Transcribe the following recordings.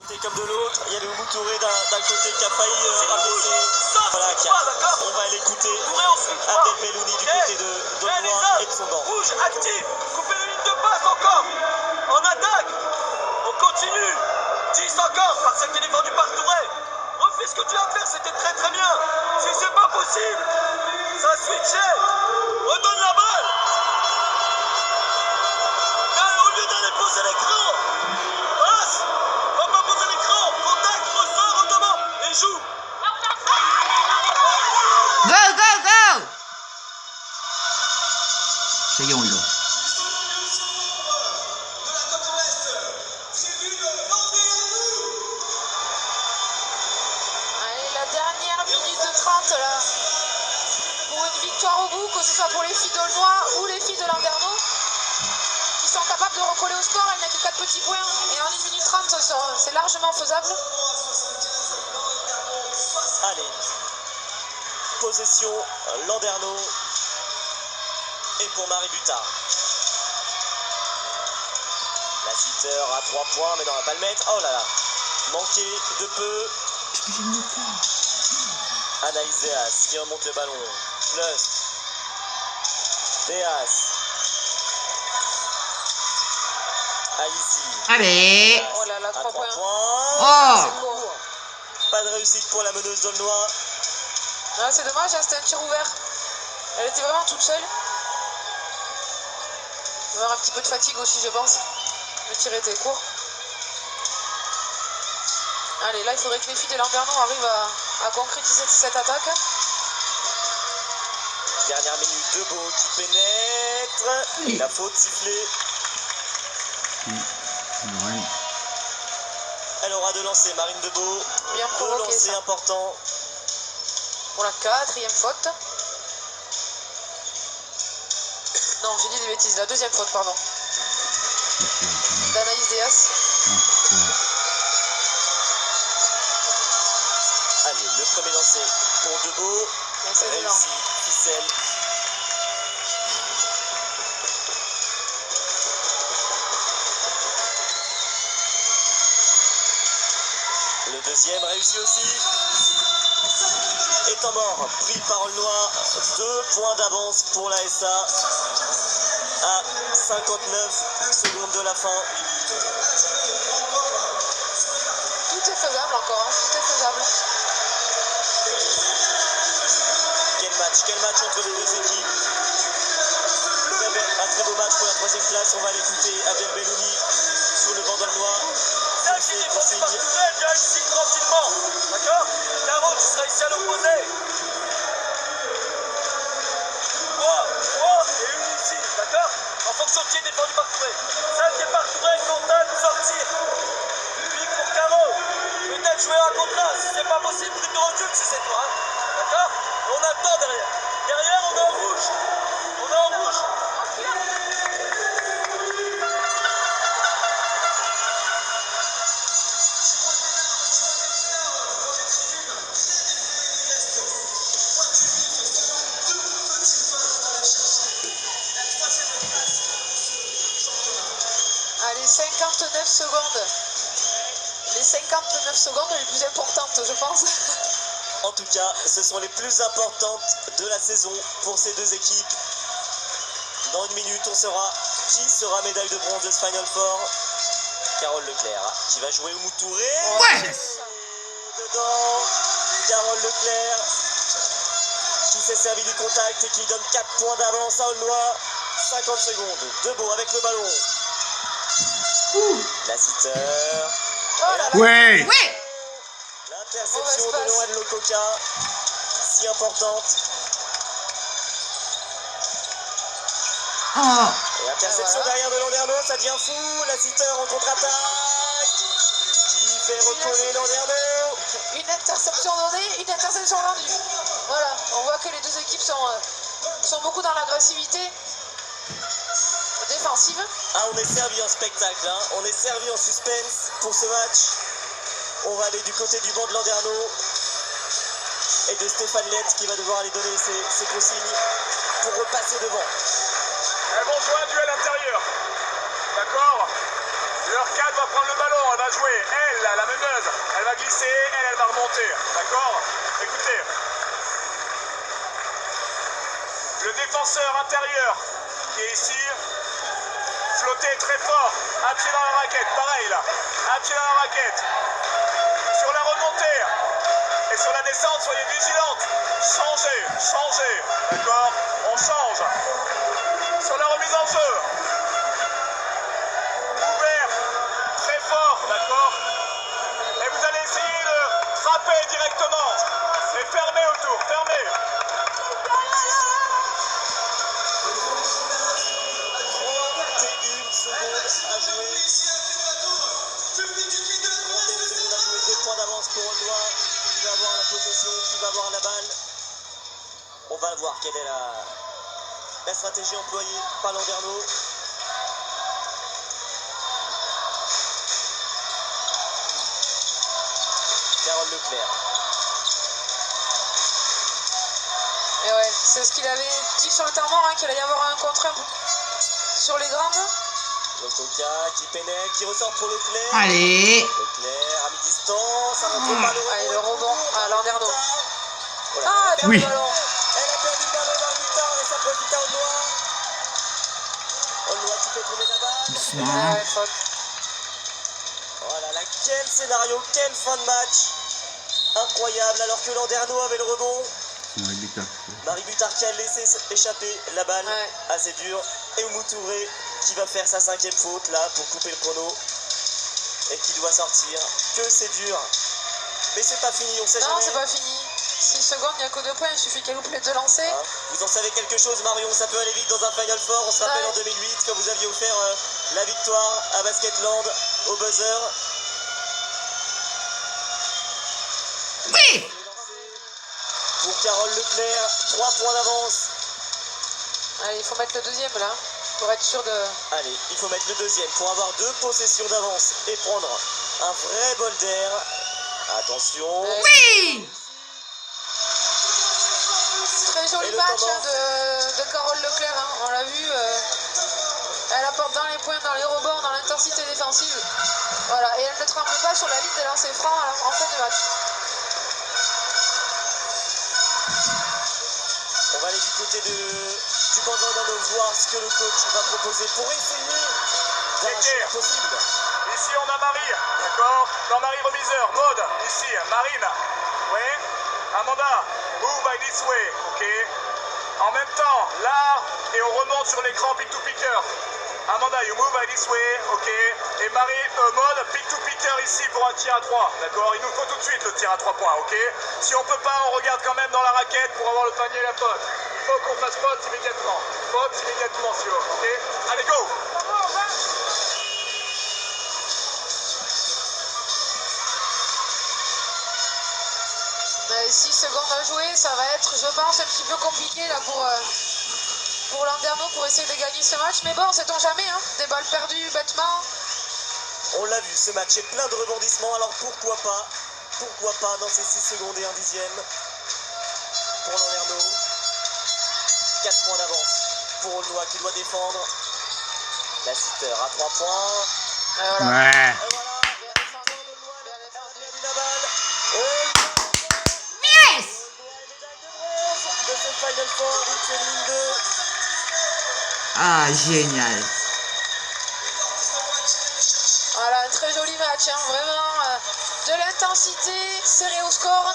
Comme de l'autre, il y a le Oumou Touré d'un côté qui a failli ramener ses... Voilà, on va l'écouter. Abdel Bellouni du côté de Loin et de son banc. Rouge actif, coupez les lignes de passe encore. En attaque, on continue. 10 encore, parce qu'il est défendu par Touré. Refais ce que tu as à faire, c'était très très bien. Si c'est pas possible, ça a switché. Redonne la balle. Là, au lieu d'aller poser l'écran, passe. Va pas poser l'écran. Contact, ressort, autrement. Et joue. Go, go, go! Ça y est, on l'a. Allez, la dernière minute 30 là. Pour une victoire au bout, que ce soit pour les filles d'Aulnois ou les filles de Landerneau, qui sont capables de recoller au score. Elle n'a que 4 petits points. Et en 1 minute 30, c'est largement faisable. Allez, possession Landerneau et pour Marie Butard. La sitter à 3 points, mais non, on va pas le mettre. Oh là là, manqué de peu. Anaïs Deas qui remonte le ballon. Plus Deas. Alici. Allez! Oh là là, 3 points. Oh! C'est court. Pas de réussite pour la meneuse d'Aulnois. Ah, c'est dommage, hein, c'était un tir ouvert. Elle était vraiment toute seule. Il va y avoir un petit peu de fatigue aussi, je pense. Le tir était court. Allez, là, il faudrait que les filles de Landerneau arrivent à concrétiser cette attaque. Dernière minute, Debeau qui pénètre. La faute sifflée. Elle aura de lancer, Marine Debeau. Bien Deux provoqué, lancers ça. importants. Pour la 4e faute. Non, j'ai dit des bêtises. La 2e faute, pardon. D'Anaïs Deas. Allez, le premier lancé pour Debeau. Et c'est dedans. Réussi, ficelle. Le deuxième réussi aussi. Et temps mort, pris par Aulnois. 2 points d'avance pour la SA. À 59 secondes de la fin. Tout est faisable encore, hein. Tout est faisable. Quel match entre les deux équipes. Un très beau match pour la 3e place. On va l'écouter. Abdel Bellouni sur le banc d'Aulnois. Celle qui est défendue par Touré, elle vient ici tranquillement. D'accord? Caro, tu seras ici à l'opposé. 3 et une ici. D'accord? En fonction de qui est défendu par Touré. Celle qui est par Touré, contact, sortir. Public pour Caro. Peut-être jouer à contrat. Si c'est pas possible, prise de recul si c'est toi. Hein? D'accord? On a le temps derrière. Derrière, on est en rouge. On est en rouge. Allez, 59 secondes. Les 59 secondes les plus importantes, je pense. En tout cas, ce sont les plus importantes de la saison pour ces deux équipes. Dans 1 minute, on saura qui sera médaille de bronze de ce Final Four. Carole Leclerc qui va jouer Oumou Touré. Ouais! Dedans, Carole Leclerc qui s'est servi du contact et qui donne 4 points d'avance à Aulnois. 50 secondes. Debeau avec le ballon. La sitter. Oh là là. Ouais! Ouais! L'interception de Noël Lococa, si importante. Oh! Et interception voilà. derrière de Landerneau, ça devient fou. La sitter en contre-attaque. Qui fait recoller Landerneau. Une interception donnée, une interception rendue. Voilà, on voit que les deux équipes sont beaucoup dans l'agressivité défensive. Ah, on est servi en spectacle, hein. On est servi en suspense pour ce match. On va aller du côté du banc de Landerneau et de Stéphane Lett qui va devoir aller donner ses consignes pour repasser devant. Elles vont jouer un duel intérieur. D'accord? Leur Kat va prendre le ballon, elle va jouer. Elle, la meneuse, elle va glisser, elle va remonter. D'accord? Écoutez. Le défenseur intérieur qui est ici, flottez très fort. Un pied dans la raquette, pareil là. Un pied dans la raquette. Sur la remontée et sur la descente, soyez vigilantes. Changez. D'accord? On change. Sur la remise en jeu. Ouvert. Très fort, d'accord? Et vous allez essayer de frapper directement. Et fermez autour, fermez. 31 secondes à jouer. 31 secondes à jouer, 2 points d'avance pour Aulnois. Qui va avoir la possession, qui va avoir la balle. On va voir quelle est la stratégie employée par Landerneau. Carole Leclerc. Et ouais, c'est ce qu'il avait dit sur le temps mort, hein, qu'il allait y avoir un contre sur les grandes. Lokoka qui pénètre, qui ressort pour Leclerc. Allez. Leclerc à mi-distance, ça rentre pas le rebond. Allez, le rebond à Landerneau. Voilà, Ah, elle a perdu oui. le ballon. Elle a perdu le ballon dans le mi-temps et ça profite à Aulnois. Aulnois qui fait tomber la balle. Doucement. Ouais, faute. Voilà, là, quel scénario, quelle fin de match. Incroyable, alors que Landerneau avait le rebond. Marie Butard qui a laissé échapper la balle, Ouais. assez dur. Et Oumou Touré qui va faire sa 5e faute là pour couper le chrono. Et qui doit sortir. Que c'est dur. Mais c'est pas fini, on sait Non, jamais. c'est pas fini. 6 secondes, il n'y a que 2 points, il suffit qu'elle loupe les 2 lancers. Hein, vous en savez quelque chose, Marion, ça peut aller vite dans un Final Four. On se rappelle Ouais. en 2008 quand vous aviez offert la victoire à Basketland au buzzer. Oui. Pour Carole Leclerc, 3 points d'avance. Allez, il faut mettre le deuxième là, pour être sûr de... Allez, il faut mettre le deuxième pour avoir 2 possessions d'avance et prendre un vrai bol d'air. Attention. Ouais. Oui. Très Et joli le match temps mort. de Carole Leclerc, hein. On l'a vu, elle apporte dans les points, dans les rebonds, dans l'intensité défensive. Voilà, et elle ne tremble pas sur la ligne des lancers francs en fin de match. On va aller du côté du banc d'Orlando voir ce que le coach va proposer pour essayer d'arracher le possible. Ici on a Marie, d'accord? Dans Marie remiseur, Maud, ici, Marine, oui, Amanda, move by this way, ok? En même temps, là, et on remonte sur l'écran pick to picker. Amanda, you move by this way, ok? Et Marie, Maud, pick to picker ici pour un tir à 3, d'accord? Il nous faut tout de suite le tir à 3 points, ok? Si on peut pas, on regarde quand même dans la raquette pour avoir le panier et la pote. Il faut qu'on fasse pote immédiatement. Pote immédiatement, si on, ok? Allez, go! 6 secondes à jouer, ça va être, je pense, un petit peu compliqué là pour Landerneau pour essayer de gagner ce match. Mais bon, sait-on jamais, hein, des balles perdues bêtement. On l'a vu, ce match est plein de rebondissements, alors pourquoi pas dans ces 6 secondes et un dixième pour Landerneau. 4 points d'avance pour Aulnois qui doit défendre. La sitter à 3 points. Voilà. Ouais. Et voilà, Bien défendu, Aulnois bien a défendu. perdu la balle. Aulnois Yes. est médaille de bronze de ce Final Four, c'est ligne 2. Ah, génial. Voilà, un très joli match, hein, vraiment de l'intensité, serré au score.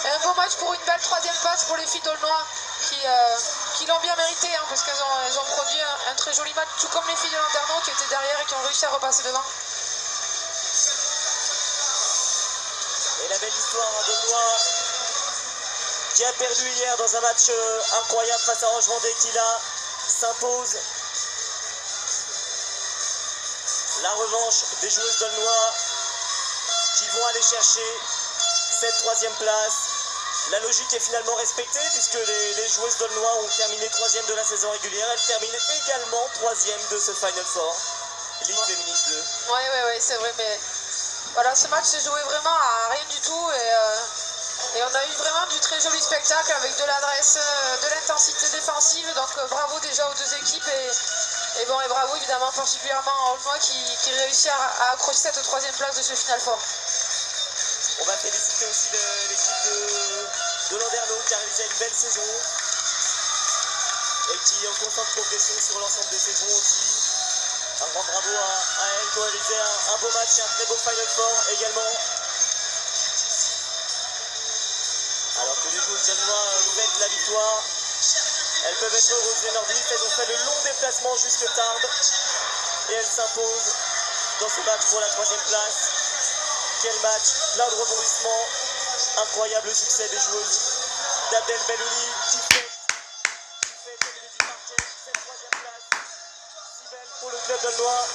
Un beau match pour une belle 3e place pour les filles d'Aulnois qui l'ont bien mérité, hein, parce qu'elles ont produit un très joli match, tout comme les filles de Landerneau qui étaient derrière et qui ont réussi à repasser devant. Et la belle histoire d'Aulnois qui a perdu hier dans un match incroyable face à Roche Vendée qui là s'impose. La revanche des joueuses d'Aulnois qui vont aller chercher cette 3e place. La logique est finalement respectée puisque les joueuses d'Aulnois ont terminé 3e de la saison régulière. Elles terminent également 3e de ce Final Four. Ligue féminine 2. Ouais, c'est vrai, mais voilà, ce match s'est joué vraiment à rien du tout et on a eu vraiment du très joli spectacle avec de l'adresse, de l'intensité défensive. Donc bravo déjà aux deux équipes Et bon, et bravo évidemment particulièrement à Aulnois qui réussit à accrocher cette 3e place de ce Final Four. On va féliciter aussi l'équipe de Landerneau qui a réalisé une belle saison et qui est en constante progression sur l'ensemble des saisons aussi. Un grand bravo à elle qui a réalisé un beau match et un très beau Final Four également. Alors que les joueurs danois fêtent la victoire, elles peuvent être heureuses les nordistes. Elles ont fait le long déplacement jusque Tarbes et elles s'imposent dans ce match pour la 3e place. Quel match, plein de rebondissements, incroyable succès des joueuses d'Abdel Bellouli qui fait comme il est dit marquer cette 3e place. Si belle pour le club d'Aulnois.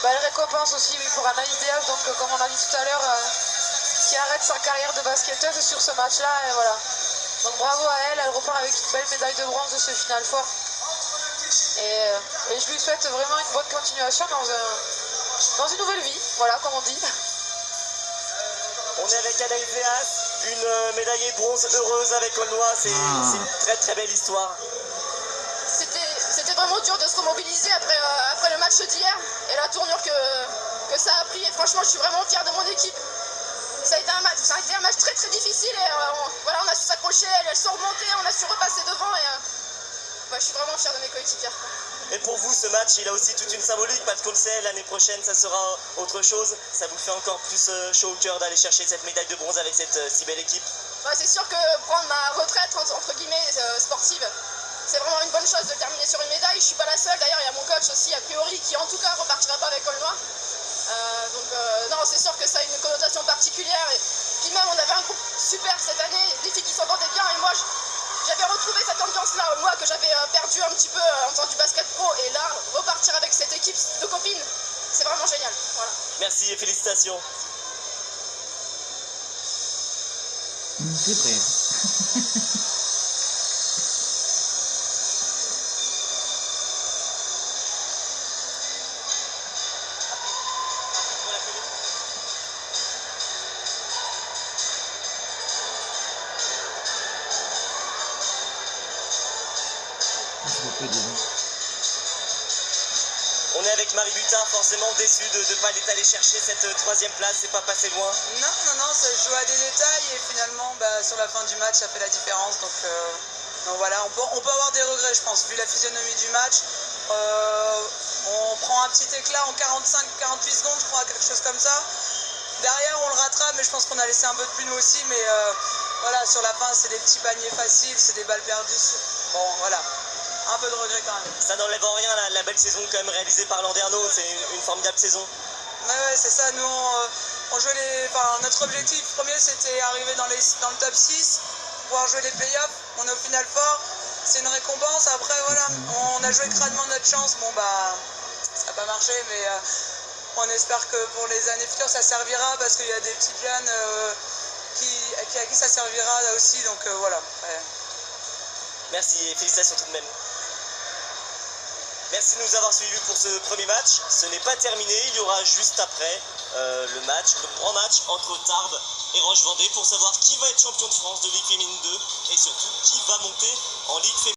Belle récompense aussi oui, pour Anaïs Déage, donc comme on a dit tout à l'heure, qui arrête sa carrière de basketteuse sur ce match-là. Et voilà. Donc bravo à elle, elle repart avec une belle médaille de bronze de ce Final Four. Et je lui souhaite vraiment une bonne continuation dans une nouvelle vie, voilà comme on dit. On est avec Anaïs Déage, une médaillée bronze heureuse avec Aulnois, c'est une très très belle histoire. C'était vraiment dur de se remobiliser après le match d'hier et la tournure que ça a pris. Et franchement, je suis vraiment fière de mon équipe. Ça a été un match très très difficile et voilà, on a su s'accrocher, elles sont remontées, on a su repasser devant et je suis vraiment fière de mes coéquipières. Et pour vous, ce match, il a aussi toute une symbolique parce qu'on le sait, l'année prochaine, ça sera autre chose. Ça vous fait encore plus chaud au cœur d'aller chercher cette médaille de bronze avec cette si belle équipe? C'est sûr que prendre ma retraite, entre guillemets, sportive, c'est vraiment une bonne chose de terminer sur une médaille. Je suis pas la seule, d'ailleurs il y a mon coach aussi, a priori, qui en tout cas repartira pas avec Aulnois. Non, c'est sûr que ça a une connotation particulière. Et puis même, on avait un groupe super cette année, des filles qui s'entendaient bien. Et moi, j'avais retrouvé cette ambiance-là, moi, que j'avais perdu un petit peu en faisant du basket pro. Et là, repartir avec cette équipe de copines, c'est vraiment génial. Voilà. Merci et félicitations. C'est vrai. On est avec Marie Butard, forcément déçue de ne pas aller chercher cette 3e place, c'est pas passé loin. Non, ça se joue à des détails et finalement sur la fin du match ça fait la différence. Donc voilà, on peut avoir des regrets je pense, vu la physionomie du match. On prend un petit éclat en 45-48 secondes je crois, quelque chose comme ça. Derrière on le rattrape mais je pense qu'on a laissé un peu de plume aussi. Mais voilà, sur la fin c'est des petits paniers faciles, c'est des balles perdues. Bon voilà. Un peu de regret quand même. Ça n'enlève en rien la belle saison quand même réalisée par Landerneau, c'est une formidable saison. Ouais, c'est ça, nous on jouait notre objectif premier c'était arriver dans le top 6, pouvoir jouer les playoffs, on est au Final Four, c'est une récompense, après voilà, on a joué crânement notre chance, ça n'a pas marché mais on espère que pour les années futures ça servira parce qu'il y a des petites jeunes à qui ça servira là aussi, donc voilà. Ouais. Merci et félicitations tout de même. Merci de nous avoir suivis pour ce premier match. Ce n'est pas terminé, il y aura juste après le grand match entre Tarbes et Roche-Vendée pour savoir qui va être champion de France de Ligue féminine 2 et surtout qui va monter en Ligue féminine.